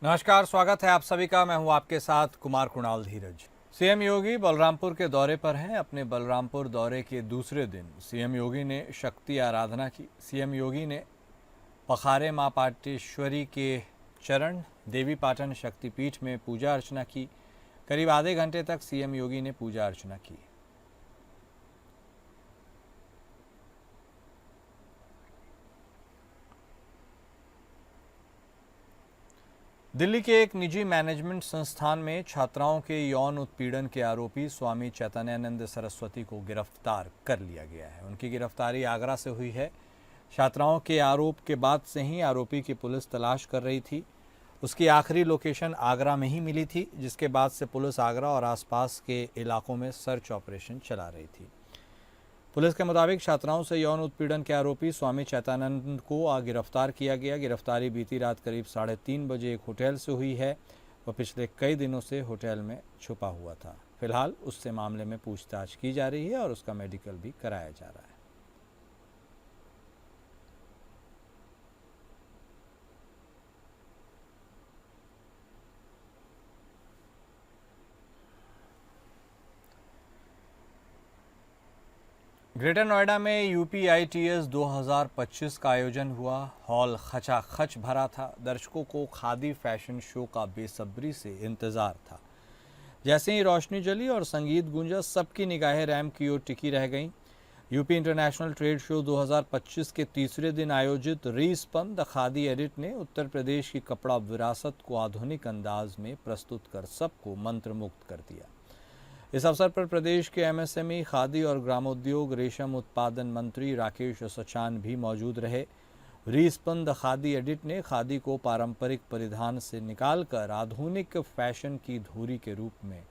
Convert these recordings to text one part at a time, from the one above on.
नमस्कार, स्वागत है आप सभी का। मैं हूं आपके साथ कुमार कुणाल धीरज। सीएम योगी बलरामपुर के दौरे पर हैं। अपने बलरामपुर दौरे के दूसरे दिन सीएम योगी ने शक्ति आराधना की। सीएम योगी ने पखारे मां पाटेश्वरी के चरण देवी पाटन शक्तिपीठ में पूजा अर्चना की। करीब आधे घंटे तक सीएम योगी ने पूजा अर्चना की। दिल्ली के एक निजी मैनेजमेंट संस्थान में छात्राओं के यौन उत्पीड़न के आरोपी स्वामी चैतन्यानंद सरस्वती को गिरफ्तार कर लिया गया है। उनकी गिरफ्तारी आगरा से हुई है। छात्राओं के आरोप के बाद से ही आरोपी की पुलिस तलाश कर रही थी। उसकी आखिरी लोकेशन आगरा में ही मिली थी, जिसके बाद से पुलिस आगरा और आसपास के इलाकों में सर्च ऑपरेशन चला रही थी। पुलिस के मुताबिक छात्राओं से यौन उत्पीड़न के आरोपी स्वामी चैतन्यानंद को गिरफ्तार किया गया। गिरफ्तारी बीती रात करीब 3:30 बजे एक होटल से हुई है। वह पिछले कई दिनों से होटल में छुपा हुआ था। फिलहाल उससे मामले में पूछताछ की जा रही है और उसका मेडिकल भी कराया जा रहा है। ग्रेटर नोएडा में यूपीआईटीएस 2025 का आयोजन हुआ। हॉल खचाखच भरा था। दर्शकों को खादी फैशन शो का बेसब्री से इंतजार था। जैसे ही रोशनी जली और संगीत गूंजा, सबकी निगाहें रैंप की ओर टिकी रह गईं। यूपी इंटरनेशनल ट्रेड शो 2025 के तीसरे दिन आयोजित रीस्पन द खादी एडिट ने उत्तर प्रदेश की कपड़ा विरासत को आधुनिक अंदाज में प्रस्तुत कर सबको मंत्रमुग्ध कर दिया। इस अवसर पर प्रदेश के एमएसएमई, खादी और ग्रामोद्योग, रेशम उत्पादन मंत्री राकेश सचान भी मौजूद रहे। रीस्पन द खादी एडिट ने खादी को पारंपरिक परिधान से निकालकर आधुनिक फैशन की धुरी के रूप में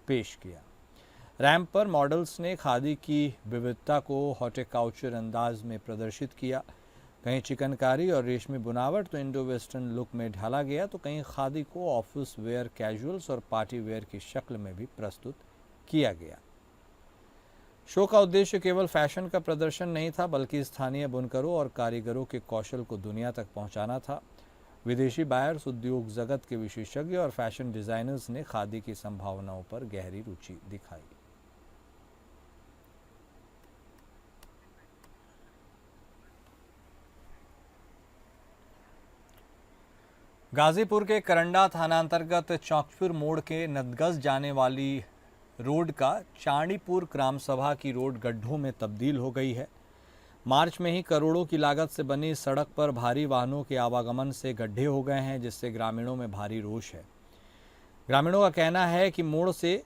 पेश किया। रैंप पर मॉडल्स ने खादी की विविधता को हॉर्टिकल्चर अंदाज में प्रदर्शित किया। कहीं चिकनकारी और रेशमी बुनावट तो इंडो वेस्टर्न लुक में ढाला गया, तो कहीं खादी को ऑफिस वेयर, कैजुअल्स और पार्टी वेयर की शक्ल में भी प्रस्तुत किया गया। शो का उद्देश्य केवल फैशन का प्रदर्शन नहीं था, बल्कि स्थानीय बुनकरों और कारीगरों के कौशल को दुनिया तक पहुंचाना था। विदेशी बायर्स, उद्योग जगत के विशेषज्ञ और फैशन डिजाइनर्स ने खादी की संभावनाओं पर गहरी रुचि दिखाई। गाजीपुर के करंडा थाना अंतर्गत चौकपुर मोड़ के नदगस जाने वाली रोड का चांडीपुर ग्राम सभा की रोड गड्ढों में तब्दील हो गई है। मार्च में ही करोड़ों की लागत से बनी सड़क पर भारी वाहनों के आवागमन से गड्ढे हो गए हैं, जिससे ग्रामीणों में भारी रोष है। ग्रामीणों का कहना है कि मोड़ से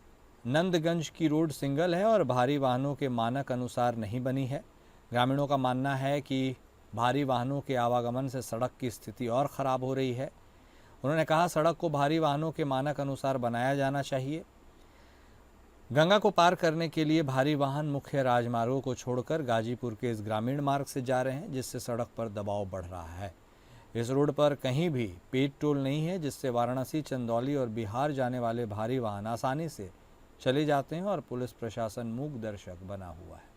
नंदगंज की रोड सिंगल है और भारी वाहनों के मानक अनुसार नहीं बनी है। ग्रामीणों का मानना है कि भारी वाहनों के आवागमन से सड़क की स्थिति और खराब हो रही है। उन्होंने कहा, सड़क को भारी वाहनों के मानक अनुसार बनाया जाना चाहिए। गंगा को पार करने के लिए भारी वाहन मुख्य राजमार्गों को छोड़कर गाजीपुर के इस ग्रामीण मार्ग से जा रहे हैं, जिससे सड़क पर दबाव बढ़ रहा है। इस रोड पर कहीं भी पेड टोल नहीं है, जिससे वाराणसी, चंदौली और बिहार जाने वाले भारी वाहन आसानी से चले जाते हैं और पुलिस प्रशासन मूक दर्शक बना हुआ है।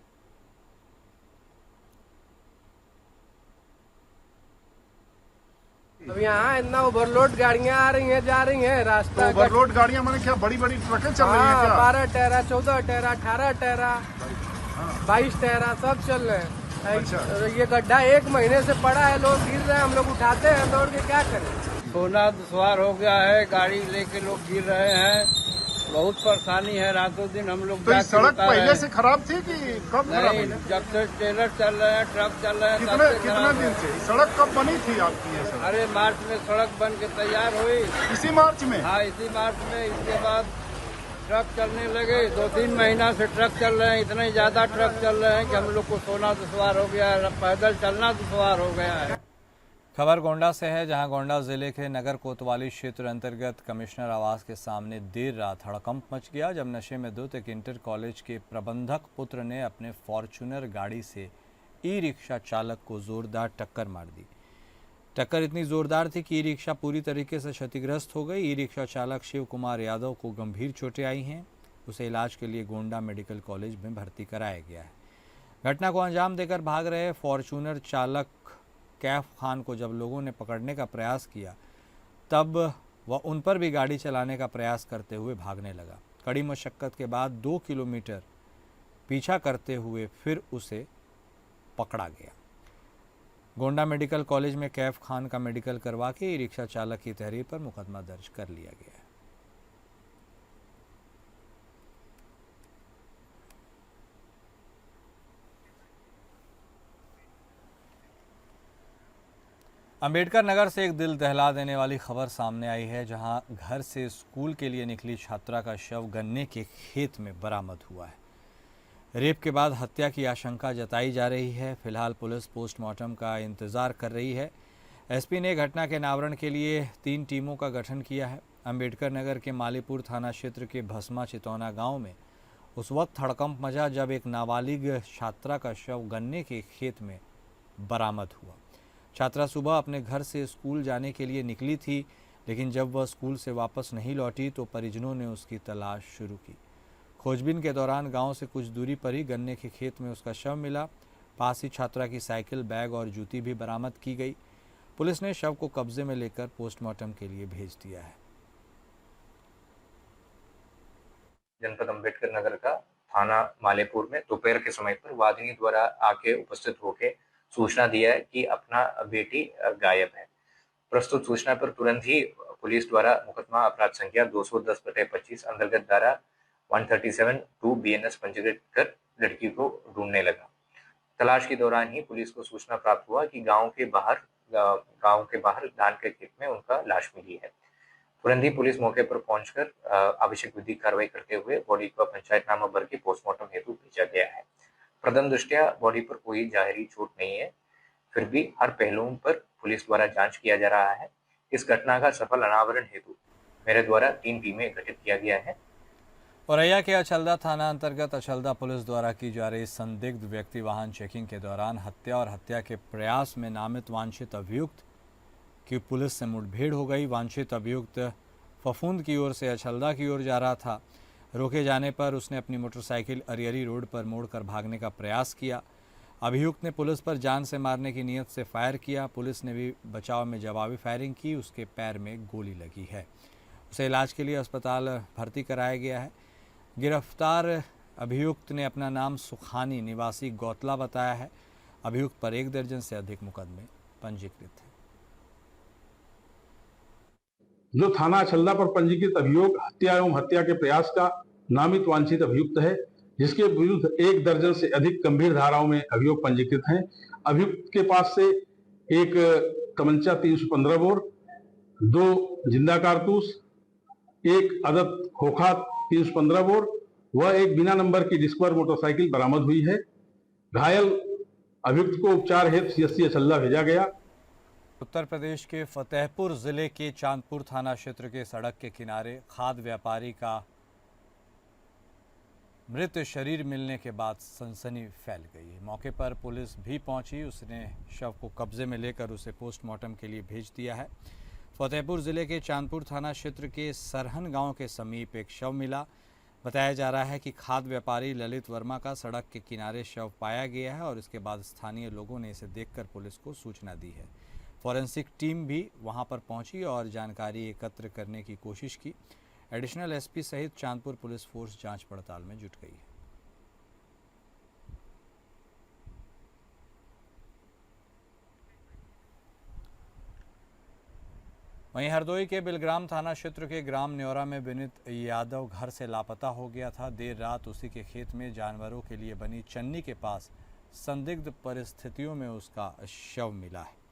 अब यहाँ इतना ओवरलोड गाड़ियाँ आ रही हैं, जा रही हैं। रास्ता तो ओवरलोड गाड़ियाँ माने क्या बड़ी बड़ी ट्रकें चल रही हैं क्या? 12 टहरा, 14 टहरा, 18 टहरा, 22 टहरा सब चल रहे हैं। अच्छा। ये गड्ढा 1 महीने से पड़ा है, लोग गिर रहे हैं, हम लोग उठाते हैं दौड़ के, क्या करें। सोना दुश्वार हो गया है, गाड़ी लेके लोग गिर रहे हैं, बहुत परेशानी है। रातों दिन हम लोग तो ये सड़क पहले से खराब थी कि कब खराब नहीं, हुई? जब से ट्रेलर चल रहे हैं, ट्रक चल रहे हैं, तब से कितना खराब दिन है। से सड़क कब बनी थी आपकी ये सड़क? अरे मार्च में सड़क बन के तैयार हुई। इसी मार्च में? हाँ, इसी मार्च में। इसके बाद ट्रक चलने लगे। 2-3 महीना से ट्रक चल रहे हैं। इतने ज्यादा ट्रक चल रहे हैं कि हम लोग को सोना दुश्वार हो गया है, पैदल चलना दुश्वार हो गया है। खबर गोंडा से है, जहां गोंडा जिले के नगर कोतवाली क्षेत्र अंतर्गत कमिश्नर आवास के सामने देर रात हड़कंप मच गया, जब नशे में धुत एक इंटर कॉलेज के प्रबंधक पुत्र ने अपने फॉर्च्यूनर गाड़ी से ई रिक्शा चालक को जोरदार टक्कर मार दी। टक्कर इतनी जोरदार थी कि ई रिक्शा पूरी तरीके से क्षतिग्रस्त हो गई। ई रिक्शा चालक शिव कुमार यादव को गंभीर चोटें आई हैं। उसे इलाज के लिए गोंडा मेडिकल कॉलेज में भर्ती कराया गया है। घटना को अंजाम देकर भाग रहे फॉर्च्यूनर चालक कैफ खान को जब लोगों ने पकड़ने का प्रयास किया तब वह उन पर भी गाड़ी चलाने का प्रयास करते हुए भागने लगा। कड़ी मशक्कत के बाद 2 किलोमीटर पीछा करते हुए फिर उसे पकड़ा गया। गोंडा मेडिकल कॉलेज में कैफ खान का मेडिकल करवा के ई रिक्शा चालक की तहरीर पर मुकदमा दर्ज कर लिया गया है। अंबेडकर नगर से एक दिल दहला देने वाली खबर सामने आई है, जहां घर से स्कूल के लिए निकली छात्रा का शव गन्ने के खेत में बरामद हुआ है। रेप के बाद हत्या की आशंका जताई जा रही है। फिलहाल पुलिस पोस्टमार्टम का इंतजार कर रही है। एसपी ने घटना के अनावरण के लिए 3 टीमों का गठन किया है। अंबेडकर नगर के मालीपुर थाना क्षेत्र के भस्मा चितौना गांव में उस वक्त हड़कंप मचा जब एक नाबालिग छात्रा का शव गन्ने के खेत में बरामद हुआ। छात्रा सुबह अपने घर से स्कूल जाने के लिए निकली थी, लेकिन जब वह स्कूल से वापस नहीं लौटी तो परिजनों ने उसकी तलाश शुरू की। खोजबीन के दौरान गांव से कुछ दूरी पर ही गन्ने के खेत में उसका शव मिला। पास ही छात्रा की साइकिल, बैग और जूती भी बरामद की गई। पुलिस ने शव को कब्जे में लेकर पोस्टमार्टम के लिए भेज दिया है। जनपद अंबेडकर नगर का थाना मालेपुर में दोपहर के समय पर वादिनी द्वारा आके उपस्थित होकर सूचना दिया है कि अपना बेटी गायब है। प्रस्तुत सूचना पर तुरंत ही पुलिस द्वारा मुकदमा अपराध संख्या 210/25 अंतर्गत धारा 137(2) BNS पंजीकृत कर लड़की को ढूंढने लगा। तलाश के दौरान ही पुलिस को सूचना प्राप्त हुआ कि गांव के बाहर धान के खेत में उनका लाश मिली है। तुरंत ही पुलिस मौके पर पहुंचकर आवश्यक विधिक कार्रवाई करते हुए बॉडी को पंचायतनामा भर के पोस्टमार्टम हेतु भेजा गया है। प्रथम दृष्टया बॉडी पर कोई जाहिरी चोट नहीं है, फिर भी हर पहलुओं पर पुलिस द्वारा जांच किया जा रहा है। इस घटना का सफल अनावरण हेतु मेरे द्वारा 3 टीमें गठित किया गया है। औरैया के अचलदा थाना अंतर्गत अचलदा पुलिस द्वारा की जा रही संदिग्ध व्यक्ति वाहन चेकिंग के दौरान हत्या और हत्या के प्रयास में नामित वांछित अभियुक्त की पुलिस से मुठभेड़ हो गई। वांछित अभियुक्त फफूंद की ओर से अचलदा की ओर जा रहा था। रोके जाने पर उसने अपनी मोटरसाइकिल अरियरी रोड पर मोड़कर भागने का प्रयास किया। अभियुक्त ने पुलिस पर जान से मारने की नीयत से फायर किया। पुलिस ने भी बचाव में जवाबी फायरिंग की। उसके पैर में गोली लगी है। उसे इलाज के लिए अस्पताल भर्ती कराया गया है। गिरफ्तार अभियुक्त ने अपना नाम सुखानी निवासी गौतला बताया है। अभियुक्त पर 1 दर्जन से अधिक मुकदमे पंजीकृत हैं। जो थाना अचलदा पर पंजीकृत अभियोग हत्या एवं हत्या के प्रयास का नामित वांछित अभियुक्त है, जिसके विरुद्ध 1 दर्जन से अधिक गंभीर धाराओं में अभियोग पंजीकृत हैं। अभियुक्त के पास से एक तमंचा 315 बोर, 2 जिंदा कारतूस, 1 अदद खोखा 315 बोर व एक बिना नंबर की डिस्कवर मोटरसाइकिल बरामद हुई है। घायल अभियुक्त को उपचार हेतु सीएचसी अचलदा भेजा गया। उत्तर प्रदेश के फतेहपुर जिले के चांदपुर थाना क्षेत्र के सड़क के किनारे खाद्य व्यापारी का मृत शरीर मिलने के बाद सनसनी फैल गई है। मौके पर पुलिस भी पहुंची। उसने शव को कब्जे में लेकर उसे पोस्टमार्टम के लिए भेज दिया है। फतेहपुर जिले के चांदपुर थाना क्षेत्र के सरहन गांव के समीप एक शव मिला। बताया जा रहा है कि खाद्य व्यापारी ललित वर्मा का सड़क के किनारे शव पाया गया है और इसके बाद स्थानीय लोगों ने इसे देखकर पुलिस को सूचना दी है। फॉरेंसिक टीम भी वहां पर पहुंची और जानकारी एकत्र करने की कोशिश की। एडिशनल एसपी सहित चांदपुर पुलिस फोर्स जांच पड़ताल में जुट गई है। वहीं हरदोई के बिलग्राम थाना क्षेत्र के ग्राम न्योरा में विनीत यादव घर से लापता हो गया था। देर रात उसी के खेत में जानवरों के लिए बनी चन्नी के पास संदिग्ध परिस्थितियों में उसका शव मिला है।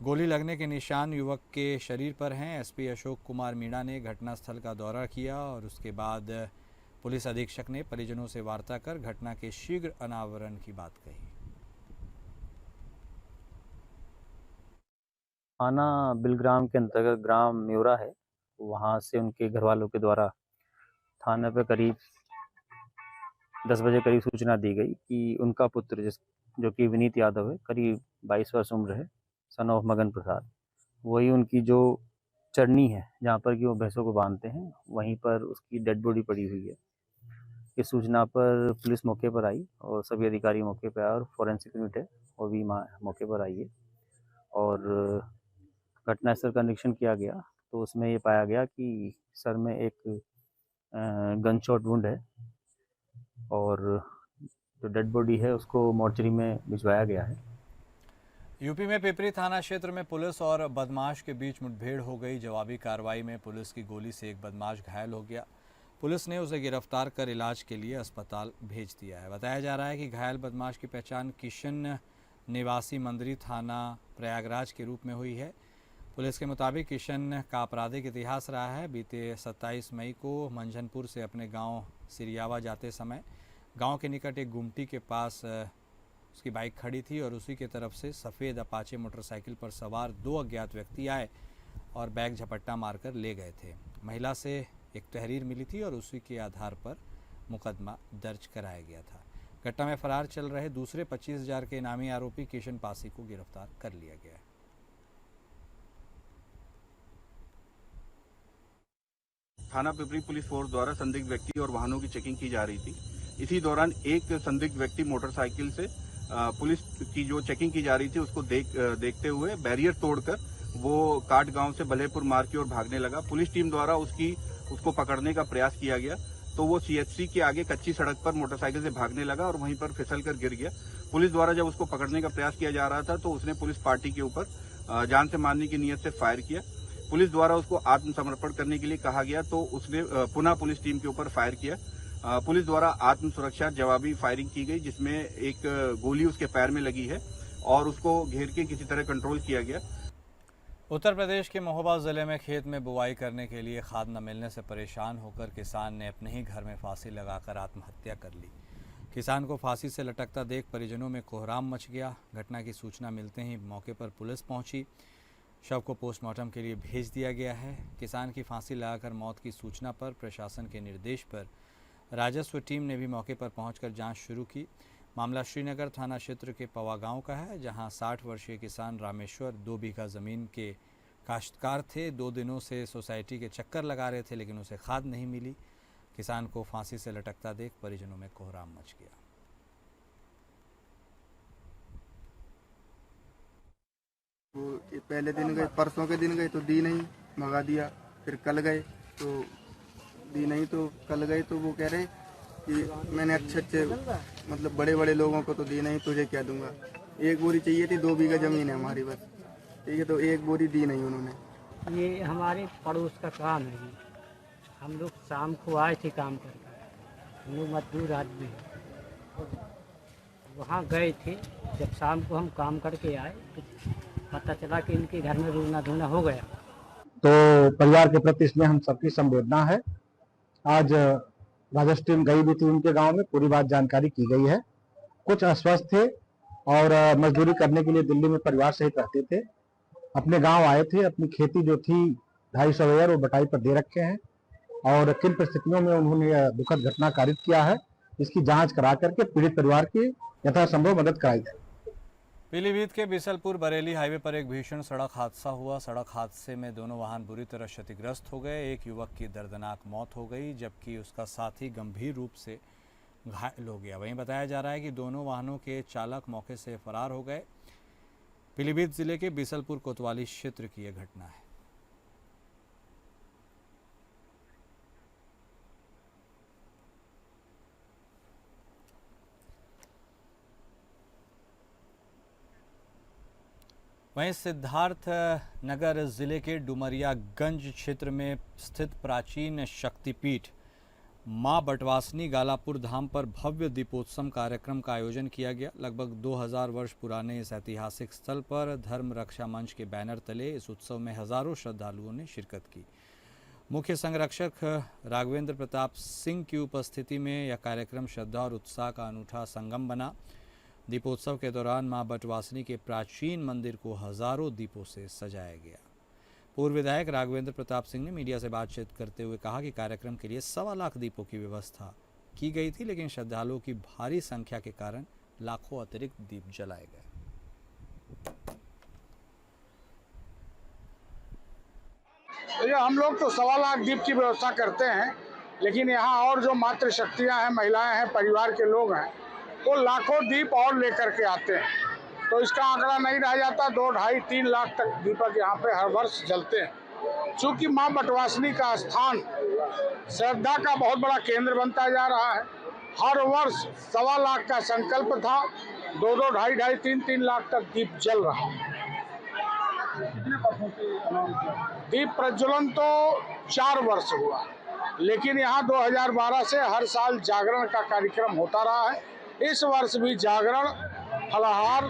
गोली लगने के निशान युवक के शरीर पर हैं। एसपी अशोक कुमार मीणा ने घटनास्थल का दौरा किया और उसके बाद पुलिस अधीक्षक ने परिजनों से वार्ता कर घटना के शीघ्र अनावरण की बात कही। थाना बिलग्राम के अंतर्गत ग्राम म्योरा है, वहाँ से उनके घर वालों के द्वारा थाने पे करीब 10 बजे करीब सूचना दी गई कि उनका पुत्र जो कि विनीत यादव है, करीब 22 वर्ष उम्र है, सन ऑफ मगन प्रसाद, वही उनकी जो चरनी है जहाँ पर कि वो भैंसों को बांधते हैं, वहीं पर उसकी डेड बॉडी पड़ी हुई है। इस सूचना पर पुलिस मौके पर आई और सभी अधिकारी मौके पर आए और फॉरेंसिक यूनिट है वो भी मौके पर आई है और घटनास्थल का निरीक्षण किया गया तो उसमें ये पाया गया कि सर में एक गन शॉट वुंड है और जो डेड बॉडी है उसको मॉर्चरी में भिजवाया गया है। यूपी में पिपरी थाना क्षेत्र में पुलिस और बदमाश के बीच मुठभेड़ हो गई। जवाबी कार्रवाई में पुलिस की गोली से एक बदमाश घायल हो गया। पुलिस ने उसे गिरफ्तार कर इलाज के लिए अस्पताल भेज दिया है। बताया जा रहा है कि घायल बदमाश की पहचान किशन निवासी मंदिरी थाना प्रयागराज के रूप में हुई है। पुलिस के मुताबिक किशन का आपराधिक इतिहास रहा है। बीते 27 मई को मंझनपुर से अपने गांव सिरियावा जाते समय गांव के निकट एक गुमटी के पास उसकी बाइक खड़ी थी और उसी की तरफ से सफ़ेद अपाचे मोटरसाइकिल पर सवार 2 अज्ञात व्यक्ति आए और बैग झपट्टा मारकर ले गए थे। महिला से एक तहरीर मिली थी और उसी के आधार पर मुकदमा दर्ज कराया गया था। घटना में फरार चल रहे दूसरे 25,000 के इनामी आरोपी किशन पासी को गिरफ्तार कर लिया गया है। थाना पिपरी पुलिस फोर्स द्वारा संदिग्ध व्यक्ति और वाहनों की चेकिंग की जा रही थी। इसी दौरान एक संदिग्ध व्यक्ति मोटरसाइकिल से पुलिस की जो चेकिंग की जा रही थी उसको देखते हुए बैरियर तोड़कर वो काट गांव से बल्हेपुर मार्ग की ओर भागने लगा। पुलिस टीम द्वारा उसको पकड़ने का प्रयास किया गया तो वो सीएचसी के आगे कच्ची सड़क पर मोटरसाइकिल से भागने लगा और वहीं पर फिसल कर गिर गया। पुलिस द्वारा जब उसको पकड़ने का प्रयास किया जा रहा था तो उसने पुलिस पार्टी के ऊपर जान से मारने की नीयत से फायर किया। पुलिस द्वारा उसको आत्मसमर्पण करने के लिए कहा गया तो उसने पुनः पुलिस टीम के ऊपर फायर किया। पुलिस द्वारा आत्म सुरक्षा जवाबी फायरिंग की गई जिसमें एक गोली उसके पैर में लगी है और उसको घेर के किसी तरह कंट्रोल किया गया। उत्तर प्रदेश के महोबा जिले में खेत में बुवाई करने के लिए खाद न मिलने से परेशान होकर किसान ने अपने ही घर में फांसी लगाकर आत्महत्या कर ली। किसान को फांसी से लटकता देख परिजनों में कोहराम मच गया। घटना की सूचना मिलते ही मौके पर पुलिस पहुंची। शव को पोस्टमार्टम के लिए भेज दिया गया है। किसान की फांसी लगाकर मौत की सूचना पर प्रशासन के निर्देश पर राजस्व टीम ने भी मौके पर पहुंचकर जांच शुरू की। मामला श्रीनगर थाना क्षेत्र के पवा गांव का है, जहां 60 वर्षीय किसान रामेश्वर 2 बीघा ज़मीन के काश्तकार थे। 2 दिनों से सोसाइटी के चक्कर लगा रहे थे लेकिन उसे खाद नहीं मिली। किसान को फांसी से लटकता देख परिजनों में कोहराम मच गया। वो पहले दिन गए, परसों के दिन गए तो दी नहीं, भगा दिया। फिर कल गए तो दी नहीं, तो कल गए तो वो कह रहे कि मैंने अच्छे मतलब बड़े लोगों को तो दी नहीं, तुझे क्या दूंगा। 1 बोरी चाहिए थी, 2 बीघा जमीन है हमारी बस, ठीक है, तो 1 बोरी दी नहीं उन्होंने। ये हमारे पड़ोस का काम है। हम लोग शाम को आए थे काम करके, हम लोग मजदूर आदमी हैं। वहाँ गए थे, जब शाम को हम काम करके आए तो पता चला कि इनके घर में रोना धोना हो गया। तो परिवार के प्रति इसमें हम सबकी संवेदना है। आज राजस्व टीम गई भी थी उनके गांव में, पूरी बात जानकारी की गई है। कुछ अस्वस्थ थे और मजदूरी करने के लिए दिल्ली में परिवार सहित रहते थे। अपने गांव आए थे, अपनी खेती जो थी 250 एकड़ वो बटाई पर दे रखे हैं और किन परिस्थितियों में उन्होंने यह दुखद घटना कारित किया है, इसकी जांच करा करके पीड़ित परिवार की यथासंभव मदद कराई जाए। पीलीभीत के बिसलपुर बरेली हाईवे पर एक भीषण सड़क हादसा हुआ। सड़क हादसे में दोनों वाहन बुरी तरह क्षतिग्रस्त हो गए। एक युवक की दर्दनाक मौत हो गई जबकि उसका साथी गंभीर रूप से घायल हो गया। वहीं बताया जा रहा है कि दोनों वाहनों के चालक मौके से फरार हो गए। पीलीभीत जिले के बिसलपुर कोतवाली क्षेत्र की यह घटना है। वहीं सिद्धार्थ नगर जिले के डुमरियागंज क्षेत्र में स्थित प्राचीन शक्तिपीठ मां बटवासनी गालापुर धाम पर भव्य दीपोत्सव कार्यक्रम का आयोजन किया गया। लगभग 2000 वर्ष पुराने इस ऐतिहासिक स्थल पर धर्म रक्षा मंच के बैनर तले इस उत्सव में हजारों श्रद्धालुओं ने शिरकत की। मुख्य संरक्षक राघवेंद्र प्रताप सिंह की उपस्थिति में यह कार्यक्रम श्रद्धा और उत्साह का अनूठा संगम बना। दीपोत्सव के दौरान मां बटवासनी के प्राचीन मंदिर को हजारों दीपों से सजाया गया। पूर्व विधायक राघवेंद्र प्रताप सिंह ने मीडिया से बातचीत करते हुए कहा कि कार्यक्रम के लिए 1.25 लाख दीपों की व्यवस्था की गई थी, लेकिन श्रद्धालुओं की भारी संख्या के कारण लाखों अतिरिक्त दीप जलाए गए। हम लोग तो 1.25 लाख दीप की व्यवस्था करते हैं, लेकिन यहाँ और जो मातृ शक्तियाँ हैं, महिलाएं हैं, परिवार के लोग हैं, वो लाखों दीप और लेकर के आते हैं। तो इसका आंकड़ा नहीं रह जाता। 2, 2.5, 3 लाख तक दीपक यहाँ पे हर वर्ष जलते हैं। चूँकि माँ बटवासनी का स्थान श्रद्धा का बहुत बड़ा केंद्र बनता जा रहा है। हर वर्ष 1.25 लाख का संकल्प था, 2, 2.5, 2.5, 3 लाख तक दीप जल रहा है। दीप प्रज्वलन तो 4 वर्ष हुआ, लेकिन यहाँ 2012 से हर साल जागरण का कार्यक्रम होता रहा है। इस वर्ष भी जागरण, फलाहार,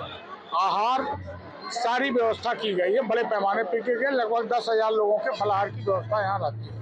आहार सारी व्यवस्था की गई है। बड़े पैमाने पर की गई, लगभग 10,000 लोगों के फलाहार की व्यवस्था यहाँ रहती है।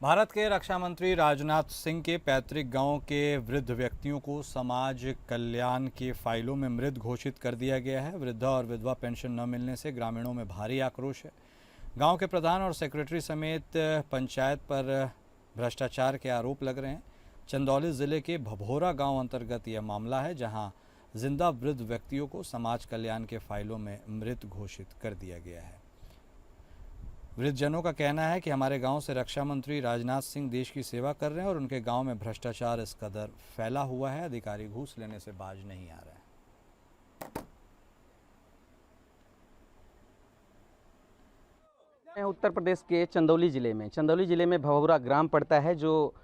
भारत के रक्षा मंत्री राजनाथ सिंह के पैतृक गांव के वृद्ध व्यक्तियों को समाज कल्याण के फाइलों में मृत घोषित कर दिया गया है। वृद्धा और विधवा पेंशन न मिलने से ग्रामीणों में भारी आक्रोश है। गांव के प्रधान और सेक्रेटरी समेत पंचायत पर भ्रष्टाचार के आरोप लग रहे हैं। चंदौली जिले के भभोरा गांव अंतर्गत यह मामला है, जहां जिंदा वृद्ध व्यक्तियों को समाज कल्याण के फाइलों में मृत घोषित कर दिया गया है। वृद्धजनों का कहना है कि हमारे गांव से रक्षा मंत्री राजनाथ सिंह देश की सेवा कर रहे हैं और उनके गांव में भ्रष्टाचार इस कदर फैला हुआ है, अधिकारी घूस लेने से बाज नहीं आ रहे हैं। उत्तर प्रदेश के चंदौली जिले में भभौरा ग्राम पड़ता है, जो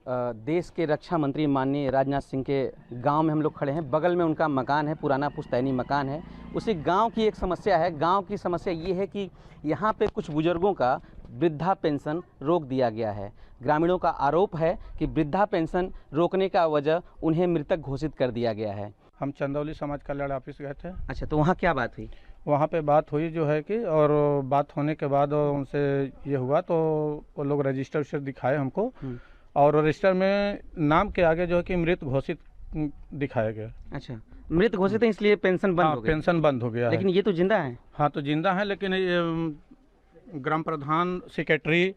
देश के रक्षा मंत्री माननीय राजनाथ सिंह के गांव में हम लोग खड़े हैं। बगल में उनका मकान है, पुराना पुश्तैनी मकान है। उसी गांव की एक समस्या है। गांव की समस्या ये है कि यहाँ पे कुछ बुजुर्गों का वृद्धा पेंशन रोक दिया गया है। ग्रामीणों का आरोप है कि वृद्धा पेंशन रोकने का वजह उन्हें मृतक घोषित कर दिया गया है। हम चंदौली समाज कल्याण ऑफिस गए थे। अच्छा, तो वहाँ क्या बात हुई? वहाँ पे बात हुई जो है कि, और बात होने के बाद उनसे ये हुआ तो वो लोग रजिस्टर दिखाए हमको, और रजिस्टर में नाम के आगे जो है कि मृत घोषित दिखाया गया। अच्छा, मृत घोषित है इसलिए पेंशन बंद हो गया। पेंशन बंद हो गया, लेकिन ये तो जिंदा है। हाँ, तो जिंदा है, लेकिन ये ग्राम प्रधान, सेक्रेटरी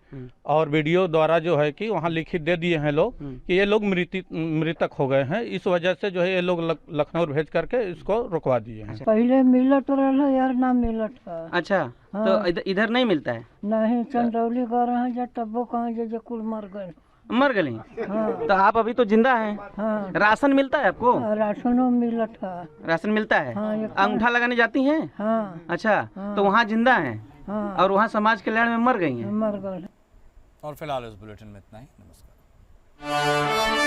और वीडियो द्वारा जो है कि वहाँ लिखित दे दिए हैं लोग कि ये लोग मृतक हो गए हैं। इस वजह से जो है ये लोग लखनऊ भेज करके इसको रुकवा दिए हैं। पहले मिलत रहा यार, ना मिलत है। अच्छा, तो इधर नहीं मिलता है? नहीं, चंदौली गए हैं जब तब कहाँ जो कुल मर गए। हाँ। तो आप अभी तो जिंदा हैं। हाँ। राशन मिलता है आपको? राशनो मिलत है। राशन मिलता है। हाँ, अंगूठा लगाने जाती हैं? हाँ। अच्छा, तो वहाँ जिंदा हैं। हाँ। और वहाँ समाज कल्याण में मर गई हैं। मर गए। और फिलहाल इस बुलेटिन में इतना ही। नमस्कार।